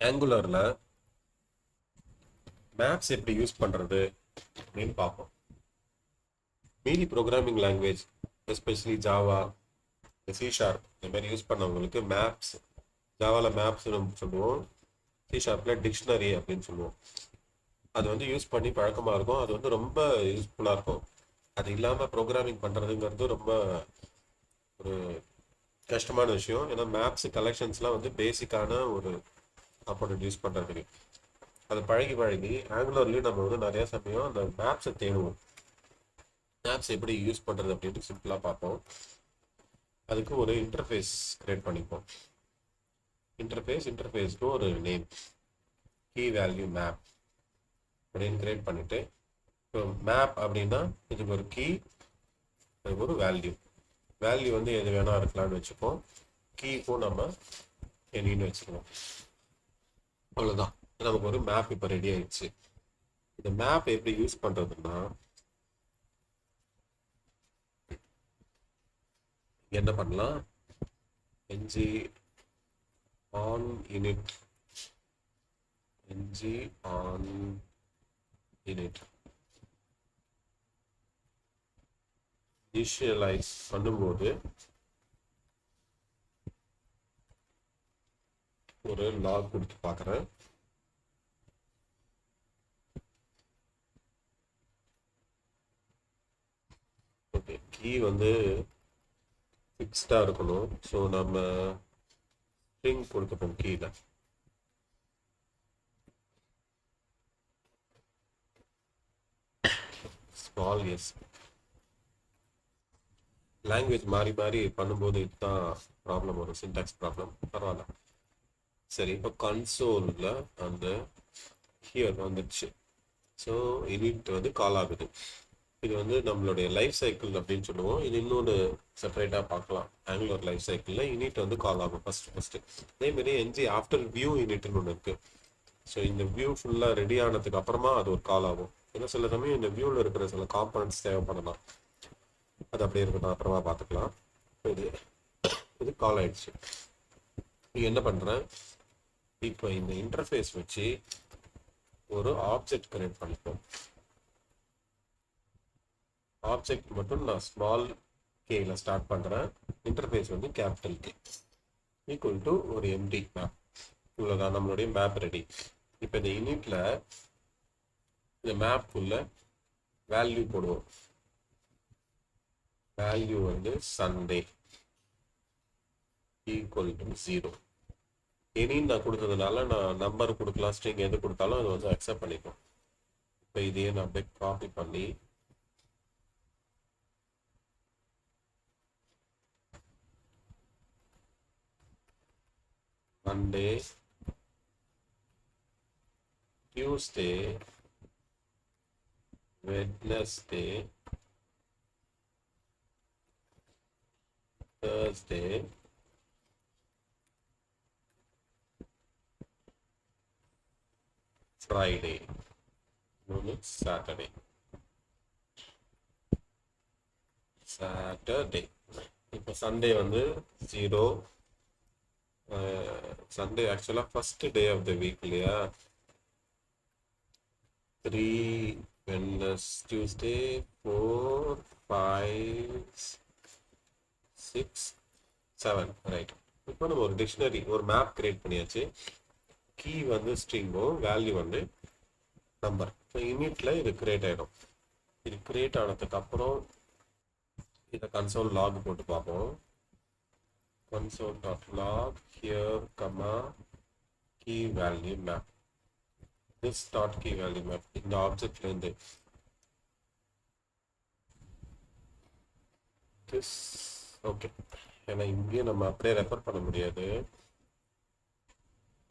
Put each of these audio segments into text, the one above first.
ஆங்குலரில் maps எப்படி use பண்ணுறது அப்படின்னு பார்ப்போம். மீதி programming language especially Java, C# இந்த மாதிரி யூஸ் பண்ணவங்களுக்கு மேப்ஸ், ஜாவாவில் மேப்ஸ் நம்ம சொல்லுவோம், C# டிக்ஷனரி அப்படின்னு சொல்லுவோம். அது வந்து யூஸ் பண்ணி பழக்கமாக இருக்கும். அது வந்து ரொம்ப யூஸ்ஃபுல்லாக இருக்கும். அது இல்லாமல் ப்ரோக்ராமிங் பண்ணுறதுங்கிறது ரொம்ப ஒரு கஷ்டமான விஷயம். ஏன்னா மேப்ஸ் கலெக்ஷன்ஸ்லாம் வந்து பேசிக்கான ஒரு காம்பனண்ட் யூஸ் பண்ணுறதுக்கு அது பழகி பழகி ஆங்குலர்லேயும் நம்ம வந்து நிறைய சமயம் அந்த மேப்ஸை தேடுவோம். மேப்ஸ் எப்படி யூஸ் பண்ணுறது அப்படின்ட்டு சிம்பிளாக பார்ப்போம். அதுக்கு ஒரு இன்டர்ஃபேஸ் கிரியேட் பண்ணிப்போம். இன்டர்ஃபேஸ்க்கு ஒரு நேம், கீ வேல்யூ மேப் அப்படின்னு கிரியேட் பண்ணிட்டு, இப்போ மேப் அப்படின்னா இதுக்கு ஒரு கீ, அதுக்கு ஒரு வேல்யூ வந்து எது வேணா இருக்கலாம்னு வச்சுப்போம். கீக்கும் நம்ம என்னன்னு வச்சுக்கலாம். அவ்வளோதான், நமக்கு ஒரு மேப் இப்போ ரெடி ஆயிடுச்சு. இந்த மேப் எப்படி யூஸ் பண்ணுறதுன்னா, என்ன பண்ணலாம், ng on init இனிஷியலைஸ் பண்ணும்போது ஒரு லாக் கொடுத்து பார்க்குறேன். ஓகே, கீ வந்து ஃபிக்ஸ்டாக இருக்கணும். ஸோ நம்ம ஸ்ட்ரிங் கொடுத்துப்போம் கீழே. Small S. லாங்குவேஜ் மாறி மாறி பண்ணும்போது இதுதான் ப்ராப்ளம் வரும், சின்டாக்ஸ் ப்ராப்ளம். பரவாயில்ல. சரி, இப்போ கன்சோலில் அந்த ஹியர் வந்துடுச்சு. ஸோ இனிட் வந்து கால் ஆகுது. இது வந்து நம்மளுடைய லைஃப் சைக்கிள் அப்படின்னு சொல்லுவோம். இது இன்னொன்று செப்பரேட்டாக பார்க்கலாம். ஆங்குலர் லைஃப் சைக்கிளில் இனிட் வந்து கால் ஆகும் ஃபஸ்ட்டு. அதேமாரி என்ஜி ஆஃப்டர் வியூ இனிட்னு ஒன்று இருக்குது. ஸோ இந்த வியூ ஃபுல்லாக ரெடி ஆனதுக்கு அப்புறமா அது ஒரு கால் ஆகும். ஏன்னா சில சமயம் இந்த வியூவில் இருக்கிற சில காம்பனன்ட்ஸ் தேவைப்படலாம். அது அப்படியே இருக்கட்டும், அப்புறமா பார்த்துக்கலாம். இது கால் ஆயிடுச்சு. நீ என்ன பண்ணுறேன், இப்போ இந்த இன்டர்ஃபேஸ் வச்சு ஒரு ஆப்ஜெக்ட் கிரியேட் பண்ணிப்போம். ஆப்ஜெக்ட் மட்டும் நான் ஸ்மால் கேல ஸ்டார்ட் பண்ணுறேன். இன்டர்ஃபேஸ் வந்து கேபிட்டல் கே ஈக்குவல் டு ஒரு எம்டி மேப். இவ்வளோதான், நம்மளுடைய மேப் ரெடி. இப்போ இந்த இனிட்ல இந்த மேப்புக்குள்ள வேல்யூ போடுவோம். வேல்யூ வந்து சண்டே ஈக்குவல் டு 0. எனின்னு நான் கொடுத்ததுனால நான் நம்பர் கொடுக்கலாம், ஸ்ட்ரிங் எது கொடுத்தாலும் அது வந்து அக்செப்ட் பண்ணிக்கும். இப்போ இதையே நான் அப்படியே காப்பி பண்ணி Monday, Tuesday, Wednesday, Thursday, Friday, Saturday. இப்போ சண்டே வந்து 0. சண்டே ஆக்சுவலாக first day of the week இல்லையா. 3, டியூஸ்டே, 4, 5, 6, 7, ரைட். இப்போ நம்ம ஒரு டிக்ஷனரி, ஒரு மேப் கிரியேட் பண்ணியாச்சு. கீ வந்து ஸ்ட்ரிங்கும், வேல்யூ வந்து நம்பர். ஸோ இனிட்ல இது கிரியேட் ஆகிடும். இது கிரியேட் ஆனதுக்கு அப்புறம் இதை கன்சோல் லாக் போட்டு பார்ப்போம். console.log here comma key value map. this dot key value map இந்த ஆப்ஜெக்ட்ல இருந்து this ஓகே. ஏன்னா இங்கேயும் நம்ம அப்படியே ரெஃபர் பண்ண முடியாது,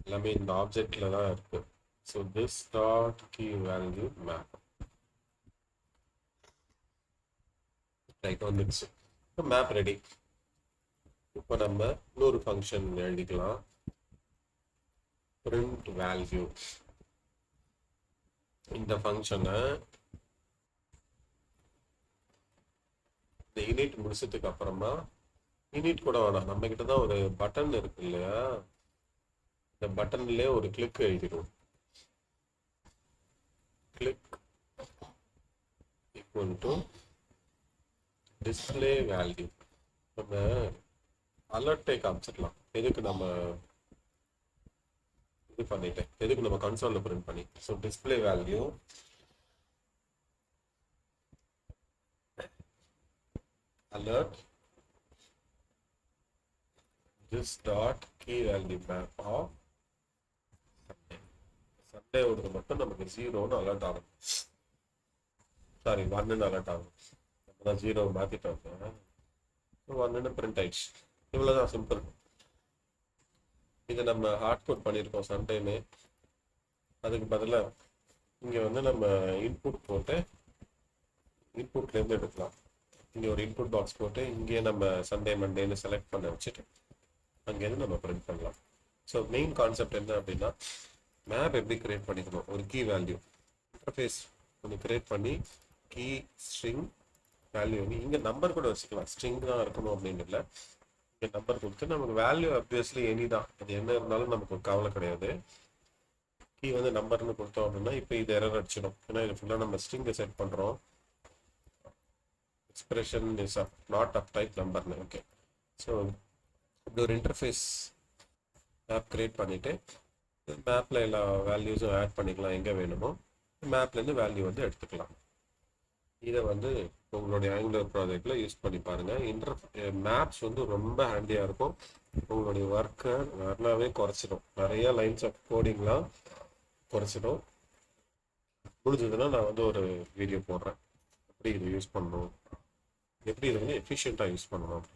எல்லாமே இந்த ஆப்ஜெக்ட்ல தான் இருக்கு. So this dot key value map right வந்துடுச்சு. இப்போ மேப் ரெடி. இப்போ நம்ம இன்னொரு ஃபங்க்ஷன் எழுதிக்கலாம், print value. இந்த ஃபங்க்ஷனை இந்த இனிட் முடிச்சதுக்கு அப்புறமா, இனிட் கூட வேணாம், நம்ம கிட்ட தான் ஒரு பட்டன் இருக்கு இல்லையா, இந்த பட்டன்லேயே ஒரு கிளிக் எழுதிடும். Click equal to display value. நம்ம அலர்ட்டை காமிச்சிடலாம். எதுக்கு நம்ம இது பண்ணிட்டேன், எதுக்கு நம்ம கன்சோலில் பிரிண்ட் பண்ணி. So display value alert this dot key value map of Sunday ஓடுறது மட்டும் நமக்கு 0ன்னு அலர்ட் ஆகும். சாரி 1ன்னு அலர்ட் ஆகும். நம்ம தான் 0 மாற்றிட்டோம். 1ன்னு பிரிண்ட் ஆயிடுச்சு. இவ்வளோதான் சிம்பிள். இதை நம்ம ஹார்ட் கோட் பண்ணியிருக்கோம் சண்டேன்னு. அதுக்கு பதிலாக இங்கே வந்து நம்ம இன்புட் போட்டு இன்புட்லேருந்து எடுக்கலாம். இங்கே ஒரு இன்புட் பாக்ஸ் போட்டு இங்கேயே நம்ம சண்டே மண்டேன்னு செலக்ட் பண்ண வச்சுட்டு அங்கேருந்து நம்ம பிரிண்ட் பண்ணலாம். ஸோ மெயின் கான்செப்ட் என்ன அப்படின்னா, மேப் எப்படி கிரியேட் பண்ணிக்கணும். ஒரு கீ வேல்யூ இன்டர்ஃபேஸ் ஒன்று கிரியேட் பண்ணி கீ ஸ்ட்ரிங் வேல்யூ வந்து இங்கே நம்பர் கூட வச்சுக்கலாம். ஸ்ட்ரிங் தான் இருக்கணும் அப்படின்னு இல்லை. இங்கே நம்பர் கொடுத்து நமக்கு வேல்யூ அப்வியஸ்லி எனி தான், அது என்ன இருந்தாலும் நமக்கு ஒரு கவலை கிடையாது. கீ வந்து நம்பர்னு கொடுத்தோம் அப்படின்னா இப்போ இது எரர் அடிச்சிடும். ஏன்னா இது ஃபுல்லாக நம்ம ஸ்ட்ரிங்கை செட் பண்ணுறோம். expression is not of type number. Okay, so இப்படி ஒரு இன்டர்ஃபேஸ் மேப் கிரியேட் பண்ணிவிட்டு மேப்பில் எல்லா வேல்யூஸும் ஆட் பண்ணிக்கலாம். எங்கே வேணுமோ மேப்லேருந்து வேல்யூ வந்து எடுத்துக்கலாம். இதை வந்து உங்களுடைய ஆங்குலர் ப்ராஜெக்டில் யூஸ் பண்ணி பாருங்கள். மேப்ஸ் வந்து ரொம்ப ஹேண்டியாக இருக்கும். உங்களுடைய ஒர்க்கை நல்லாவே குறைச்சிடும். நிறைய லைன்ஸ் ஆஃப் கோடிங்லாம் குறைச்சிடும். முடிஞ்சதுன்னா நான் வந்து ஒரு வீடியோ போடுறேன் எப்படி இதை யூஸ் பண்ணணும், எப்படி இதை வந்து எஃபிஷியண்ட்டாக யூஸ் பண்ணணும்.